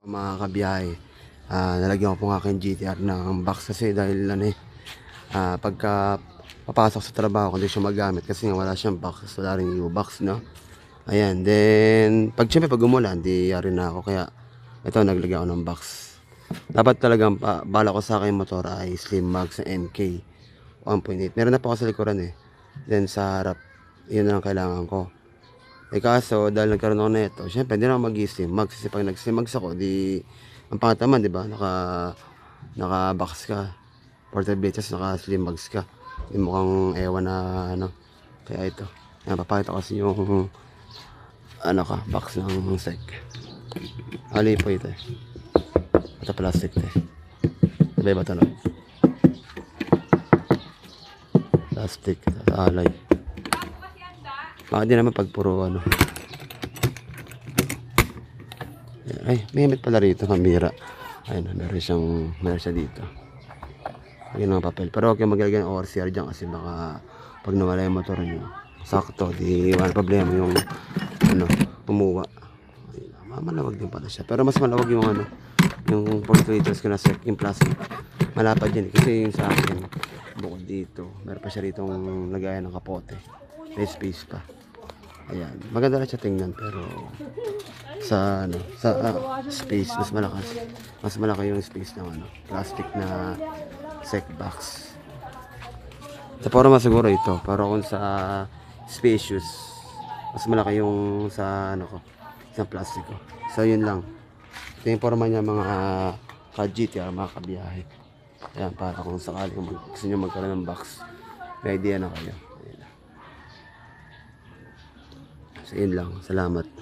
Mga kabiyahe, nalagyan ko po ng aking GTR ng box kasi dahil pagka papasok sa trabaho ko hindi siya magamit kasi nga wala siyang box, wala rin U-box, no? Ayan, then siyempre pag umulan di yari na ako, kaya ito naglagyan ako ng box. Dapat talagang bala ko sa aking motor ay Slim Max na NK 1.8. Meron na po ako sa likuran then sa harap yun na lang kailangan ko. Kaso dahil nagkaroon ako nito, syempre hindi na ako mag-i-Slim Max kasi pag nag-Slim Max ako di ang pangit naman, 'di ba? Naka-box ka. Portable tas naka-Slim Max ka. Yung mukhang ewan na Kaya ito. Yan, papakita ko kasi yung box ng sec. Ali po ito. Ito plastic Diba ba ito, no? Plastic, alay. Baka di naman pag puro Ay, may helmet pala rito, kamera. Ayun, meron siya dito. Lagyan ng papel. Pero okay, maglalagay ng ORCR dyan kasi baka pag nawala yung motor nyo, sakto, di wala problema yung pumuwa. Malawag din pala siya. Pero mas malawag yung yung 42 liters ko na set, yung plastic. Malapad yan kasi yung sa akin, bukod dito, meron pa siya rito lagayan ng kapote. May space pa. Ayan, maganda na siya tingnan pero sa space mas malaki yung space ng plastic na sec box. Sa forma siguro ito, pero kung sa spacious mas malaki yung sa sa plastic ko. So yun lang. Ito yung forma niya mga ka-GTR, mga kabiyahe. Ayan, para kung sakaling gusto nyo magkaroon ng box, may idea na kayo. So yun lang, salamat.